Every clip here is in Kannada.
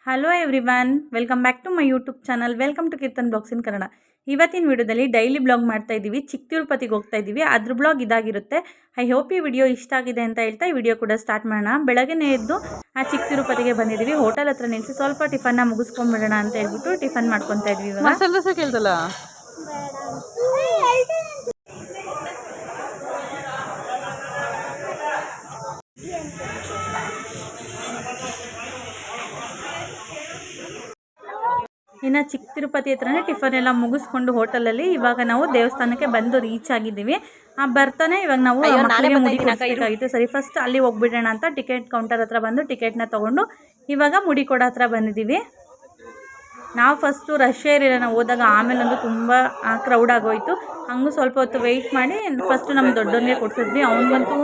Hello everyone, welcome back to my YouTube channel. Welcome to Keerthan blogs in Kannada. ಇವತ್ತಿನ ವಿಡಿಯೋದಲ್ಲಿ ಡೈಲಿ ಬ್ಲಾಗ್ ಮಾಡ್ತಾ ಇದ್ದೀವಿ. ಚಿಕ್ಕ ತಿರುಪತಿಗೆ ಹೋಗ್ತಾ ಇದ್ದೀವಿ. ಅದ್ರ ಬ್ಲಾಗ್ ಇದಾಗಿರುತ್ತೆ. ಐ ಹೋಪ್ ಈ ವಿಡಿಯೋ ಇಷ್ಟ ಆಗಿದೆ ಅಂತ ಹೇಳ್ತಾ ಈ ವಿಡಿಯೋ ಕೂಡ ಸ್ಟಾರ್ಟ್ ಮಾಡೋಣ. ಬೆಳಗ್ಗೆನೇ ಎದ್ದು ಆ ಚಿಕ್ಕ ತಿರುಪತಿಗೆ ಬಂದಿದ್ದೀವಿ. ಹೋಟೆಲ್ ಹತ್ರ ನಿಲ್ಲಿಸಿ ಸ್ವಲ್ಪ ಟಿಫನ್ನ ಮುಗಿಸ್ಕೊಂಡ್ಬಿಡೋಣ ಅಂತ ಹೇಳ್ಬಿಟ್ಟು ಟಿಫನ್ ಮಾಡ್ಕೊತಾ ಇದ್ವಿ. ಇವಾಗ ಇನ್ನು ಚಿಕ್ಕ ತಿರುಪತಿ ಹತ್ರನೇ ಟಿಫನ್ ಎಲ್ಲ ಮುಗಿಸ್ಕೊಂಡು ಹೋಟೆಲಲ್ಲಿ ಇವಾಗ ನಾವು ದೇವಸ್ಥಾನಕ್ಕೆ ಬಂದು ರೀಚ್ ಆಗಿದ್ದೀವಿ. ಬರ್ತಾನೆ ಇವಾಗ ನಾವು ಮಕ್ಕಳಿಗೆ ಮುಡಿ ಕೊಡಿಸ್ಬೇಕಾಗಿತ್ತು. ಸರಿ, ಫಸ್ಟ್ ಅಲ್ಲಿ ಹೋಗ್ಬಿಡೋಣ ಅಂತ ಟಿಕೆಟ್ ಕೌಂಟರ್ ಹತ್ರ ಬಂದು ಟಿಕೆಟ್ನ ತೊಗೊಂಡು ಇವಾಗ ಮುಡಿ ಕೊಡೋ ಹತ್ರ ಬಂದಿದ್ದೀವಿ. ನಾವು ಫಸ್ಟು ರಶ್ ಏರಿಯಾನ ಹೋದಾಗ ಆಮೇಲಂದು ತುಂಬ ಕ್ರೌಡ್ ಆಗೋಯಿತು. ಹಂಗೂ ಸ್ವಲ್ಪ ಹೊತ್ತು ವೆಯ್ಟ್ ಮಾಡಿ ಫಸ್ಟು ನಮ್ಮ ದೊಡ್ಡವನಿಗೆ ಕೊಡ್ಸಿದ್ವಿ. ಅವ್ನಿಗಂತೂ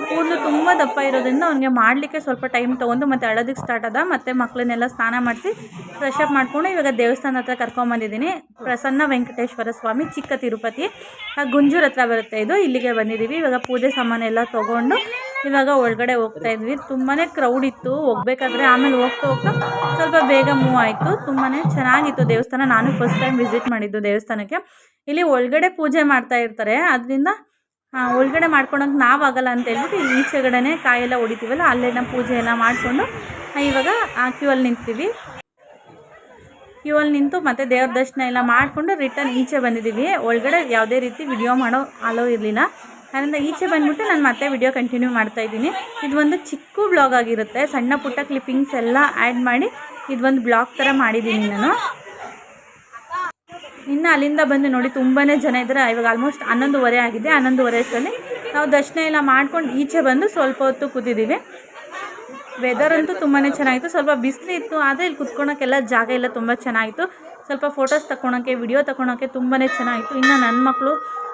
ಕೂದಲು ತುಂಬ ದಪ್ಪ ಇರೋದ್ರಿಂದ ಅವ್ನಿಗೆ ಮಾಡಲಿಕ್ಕೆ ಸ್ವಲ್ಪ ಟೈಮ್ ತೊಗೊಂಡು ಮತ್ತು ಅಳೋದಕ್ಕೆ ಸ್ಟಾರ್ಟ್ ಆದ. ಮತ್ತು ಮಕ್ಕಳನ್ನೆಲ್ಲ ಸ್ನಾನ ಮಾಡಿಸಿ ಫ್ರೆಶ್ ಅಪ್ ಮಾಡಿಕೊಂಡು ಇವಾಗ ದೇವಸ್ಥಾನ ಹತ್ರ ಕರ್ಕೊಂಬಂದಿದ್ದೀನಿ. ಪ್ರಸನ್ನ ವೆಂಕಟೇಶ್ವರ ಸ್ವಾಮಿ, ಚಿಕ್ಕ ತಿರುಪತಿ, ಗುಂಜೂರು ಹತ್ರ ಬರುತ್ತೆ ಇದು. ಇಲ್ಲಿಗೆ ಬಂದಿದ್ದೀವಿ. ಇವಾಗ ಪೂಜೆ ಸಾಮಾನೆಲ್ಲ ತೊಗೊಂಡು ಇವಾಗ ಒಳಗಡೆ ಹೋಗ್ತಾ ಇದ್ವಿ. ತುಂಬಾ ಕ್ರೌಡ್ ಇತ್ತು ಹೋಗ್ಬೇಕಾದ್ರೆ. ಆಮೇಲೆ ಹೋಗ್ತಾ ಹೋಗ್ತಾ ಸ್ವಲ್ಪ ಬೇಗ ಮೂವ್ ಆಯಿತು. ತುಂಬಾ ಚೆನ್ನಾಗಿತ್ತು ದೇವಸ್ಥಾನ. ನಾನು ಫಸ್ಟ್ ಟೈಮ್ ವಿಸಿಟ್ ಮಾಡಿದ್ದು ದೇವಸ್ಥಾನಕ್ಕೆ. ಇಲ್ಲಿ ಒಳಗಡೆ ಪೂಜೆ ಮಾಡ್ತಾ ಇರ್ತಾರೆ, ಅದರಿಂದ ಒಳಗಡೆ ಮಾಡ್ಕೊಳಕ್ಕೆ ನಾವಾಗಲ್ಲ ಅಂತ ಹೇಳ್ಬಿಟ್ಟು ಇಲ್ಲಿ ಈಚೆಗಡೆ ಕಾಯೆಲ್ಲ ಹೊಡಿತೀವಲ್ಲ ಅಲ್ಲೇನ ಪೂಜೆ ಎಲ್ಲ ಮಾಡಿಕೊಂಡು ಇವಾಗ ಕ್ಯೂ ಅಲ್ಲಿ ನಿಂತೀವಿ. ಕ್ಯೂ ಅಲ್ಲಿ ನಿಂತು ಮತ್ತು ದೇವ್ರ ದರ್ಶನ ಎಲ್ಲ ಮಾಡಿಕೊಂಡು ರಿಟರ್ನ್ ಈಚೆ ಬಂದಿದ್ದೀವಿ. ಒಳಗಡೆ ಯಾವುದೇ ರೀತಿ ವಿಡಿಯೋ ಮಾಡೋ ಅಲೋ ಇರಲಿಲ್ಲ. ಅದರಿಂದ ಈಚೆ ಬಂದುಬಿಟ್ಟು ನಾನು ಮತ್ತೆ ವಿಡಿಯೋ ಕಂಟಿನ್ಯೂ ಮಾಡ್ತಾಯಿದ್ದೀನಿ. ಇದು ಒಂದು ಚಿಕ್ಕ ಬ್ಲಾಗ್ ಆಗಿರುತ್ತೆ. ಸಣ್ಣ ಪುಟ್ಟ ಕ್ಲಿಪ್ಪಿಂಗ್ಸ್ ಎಲ್ಲ ಆ್ಯಡ್ ಮಾಡಿ ಇದೊಂದು ಬ್ಲಾಗ್ ಥರ ಮಾಡಿದ್ದೀನಿ ನಾನು. ಇನ್ನು ಅಲ್ಲಿಂದ ಬಂದು ನೋಡಿ ತುಂಬಾ ಜನ ಇದ್ದಾರೆ. ಇವಾಗ ಆಲ್ಮೋಸ್ಟ್ 11:30 ಆಗಿದೆ. 11:30 ಅಷ್ಟರಲ್ಲಿ ನಾವು ದರ್ಶನ ಎಲ್ಲ ಮಾಡ್ಕೊಂಡು ಈಚೆ ಬಂದು ಸ್ವಲ್ಪ ಹೊತ್ತು ಕೂತಿದ್ದೀವಿ. ವೆದರ್ ಅಂತೂ ತುಂಬಾ ಚೆನ್ನಾಗಿತ್ತು. ಸ್ವಲ್ಪ ಬಿಸಿಲಿತ್ತು, ಆದರೆ ಇಲ್ಲಿ ಕುತ್ಕೊಳಕ್ಕೆಲ್ಲ ಜಾಗ ಎಲ್ಲ ತುಂಬ ಚೆನ್ನಾಗಿತ್ತು. ಸ್ವಲ್ಪ ಫೋಟೋಸ್ ತಗೊಳಕ್ಕೆ, ವಿಡಿಯೋ ತಗೊಳಕ್ಕೆ ತುಂಬಾ ಚೆನ್ನಾಗಿತ್ತು. ಇನ್ನು ನನ್ನ ಮಕ್ಕಳು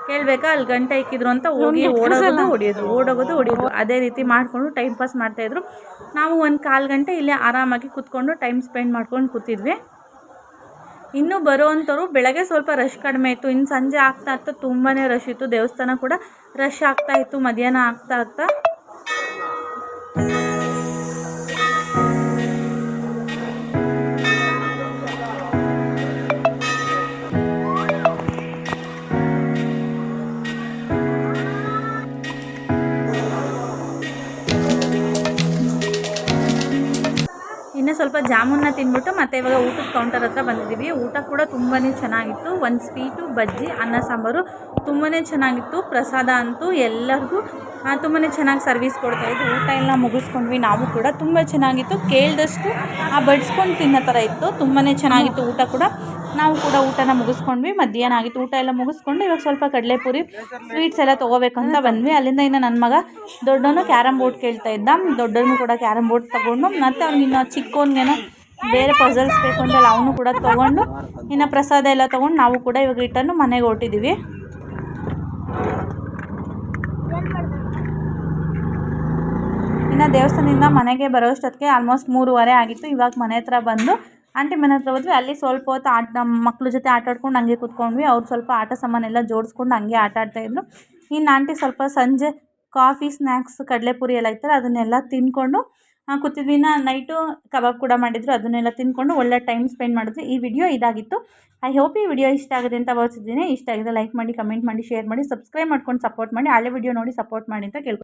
ಕೇಳಬೇಕಾ ಅಲ್ಲಿ ಗಂಟೆ ಇಕ್ಕಿದ್ರು ಅಂತ ಹೋಗಿ ಓಡೋಗೋದು ಹೊಡಿಯೋದು ಅದೇ ರೀತಿ ಮಾಡಿಕೊಂಡು ಟೈಮ್ ಪಾಸ್ ಮಾಡ್ತಾಯಿದ್ರು. ನಾವು ಒಂದು 1/4 ಗಂಟೆ ಇಲ್ಲೇ ಆರಾಮಾಗಿ ಕೂತ್ಕೊಂಡು ಟೈಮ್ ಸ್ಪೆಂಡ್ ಮಾಡ್ಕೊಂಡು ಕೂತಿದ್ವಿ. ಇನ್ನೂ ಬರೋವಂಥವ್ರು ಬೆಳಗ್ಗೆ ಸ್ವಲ್ಪ ರಶ್ ಕಡಿಮೆ ಇತ್ತು. ಇನ್ನು ಸಂಜೆ ಆಗ್ತಾ ತುಂಬಾ ರಶ್ ಇತ್ತು. ದೇವಸ್ಥಾನ ಕೂಡ ರಶ್ ಆಗ್ತಾಯಿತ್ತು ಮಧ್ಯಾಹ್ನ ಆಗ್ತಾ. ಇನ್ನೂ ಸ್ವಲ್ಪ ಜಾಮೂನ್ನ ತಿಂದ್ಬಿಟ್ಟು ಮತ್ತೆ ಇವಾಗ ಊಟದ ಕೌಂಟರ್ ಹತ್ರ ಬಂದಿದ್ದೀವಿ. ಊಟ ಕೂಡ ತುಂಬಾ ಚೆನ್ನಾಗಿತ್ತು. ಒಂದು ಸ್ವೀಟು, ಬಜ್ಜಿ, ಅನ್ನ ಸಾಂಬಾರು ತುಂಬಾ ಚೆನ್ನಾಗಿತ್ತು. ಪ್ರಸಾದ ಅಂತೂ ಎಲ್ಲರಿಗೂ ತುಂಬಾ ಚೆನ್ನಾಗಿ ಸರ್ವಿಸ್ ಕೊಡ್ತಾಯಿತ್ತು. ಊಟ ಎಲ್ಲ ಮುಗಿಸ್ಕೊಂಡ್ವಿ. ನಾವು ಕೂಡ ತುಂಬ ಚೆನ್ನಾಗಿತ್ತು. ಕೇಳಿದಷ್ಟು ಬಡಿಸ್ಕೊಂಡು ತಿನ್ನೋ ಥರ ಇತ್ತು. ತುಂಬಾ ಚೆನ್ನಾಗಿತ್ತು ಊಟ ಕೂಡ. ನಾವು ಕೂಡ ಊಟನ ಮುಗಿಸ್ಕೊಂಡ್ವಿ. ಮಧ್ಯಾಹ್ನ ಆಗಿತ್ತು. ಊಟ ಎಲ್ಲ ಮುಗಿಸ್ಕೊಂಡು ಇವಾಗ ಸ್ವಲ್ಪ ಕಡಲೆಪುರಿ, ಸ್ವೀಟ್ಸ್ ಎಲ್ಲ ತೊಗೋಬೇಕಂತ ಬಂದ್ವಿ. ಅಲ್ಲಿಂದ ಇನ್ನು ನನ್ನ ಮಗ ದೊಡ್ಡವನು ಕ್ಯಾರಮ್ ಬೋರ್ಡ್ ಕೇಳ್ತಾ ಇದ್ದ. ದೊಡ್ಡವನು ಕೂಡ ಕ್ಯಾರಮ್ ಬೋರ್ಡ್ ತೊಗೊಂಡು ಮತ್ತು ಅವ್ನಿನ್ನು ಚಿಕ್ಕವನಿಗೇನೋ ಬೇರೆ ಪಝಲ್ಸ್ ಬೇಕು ಅಂತೇಳಿ ಅವನು ಕೂಡ ತೊಗೊಂಡು ಇನ್ನು ಪ್ರಸಾದ ಎಲ್ಲ ತೊಗೊಂಡು ನಾವು ಕೂಡ ಇವಾಗ ರಿಟರ್ನು ಮನೆಗೆ ಹೊರಟಿದ್ದೀವಿ. ಇನ್ನು ದೇವಸ್ಥಾನದಿಂದ ಮನೆಗೆ ಬರೋಷ್ಟೊತ್ತಿಗೆ ಆಲ್ಮೋಸ್ಟ್ 3:30 ಆಗಿತ್ತು. ಇವಾಗ ಮನೆ ಹತ್ರ ಬಂದು ಆಂಟಿ ಮನೆ ಹತ್ರ ಹೋದ್ವಿ. ಅಲ್ಲಿ ಸ್ವಲ್ಪ ಹೊತ್ತು ನಮ್ಮ ಮಕ್ಳ ಜೊತೆ ಆಟ ಆಡ್ಕೊಂಡು ಹಂಗೆ ಕೂತ್ಕೊಂಡ್ವಿ. ಅವ್ರು ಸ್ವಲ್ಪ ಆಟ ಸಾಮಾನೆಲ್ಲ ಜೋಡಿಸ್ಕೊಂಡು ಹಂಗೆ ಆಟ ಆಡ್ತಾಯಿದ್ರು. ಇನ್ನು ಆಂಟಿ ಸ್ವಲ್ಪ ಸಂಜೆ ಕಾಫಿ, ಸ್ನ್ಯಾಕ್ಸ್, ಕಡಲೆಪುರಿ ಎಲ್ಲ ಇರ್ತಾರೆ ಅದನ್ನೆಲ್ಲ ತಿಂದ್ಕೊಂಡು ಕೂತಿದ್ವಿ. ನೈಟು ಕಬಾಬ್ ಕೂಡ ಮಾಡಿದ್ರು. ಅದನ್ನೆಲ್ಲ ತಿಂದ್ಕೊಂಡು ಒಳ್ಳೆ ಟೈಮ್ ಸ್ಪೆಂಡ್ ಮಾಡಿದ್ವಿ. ಈ ವಿಡಿಯೋ ಇದಾಗಿತ್ತು. ಐ ಹೋಪ್ ಈ ವಿಡಿಯೋ ಇಷ್ಟ ಆಗಿದೆ ಅಂತ ಭಾವಿಸಿದ್ದೀನಿ. ಇಷ್ಟ ಆಗಿದೆ ಲೈಕ್ ಮಾಡಿ, ಕಮೆಂಟ್ ಮಾಡಿ, ಶೇರ್ ಮಾಡಿ, ಸಬ್ಸ್ಕ್ರೈಬ್ ಮಾಡ್ಕೊಂಡು ಸಪೋರ್ಟ್ ಮಾಡಿ. ಹಳೆ ವಿಡಿಯೋ ನೋಡಿ ಸಪೋರ್ಟ್ ಮಾಡಿ ಅಂತ ಕೇಳ್ತೀನಿ.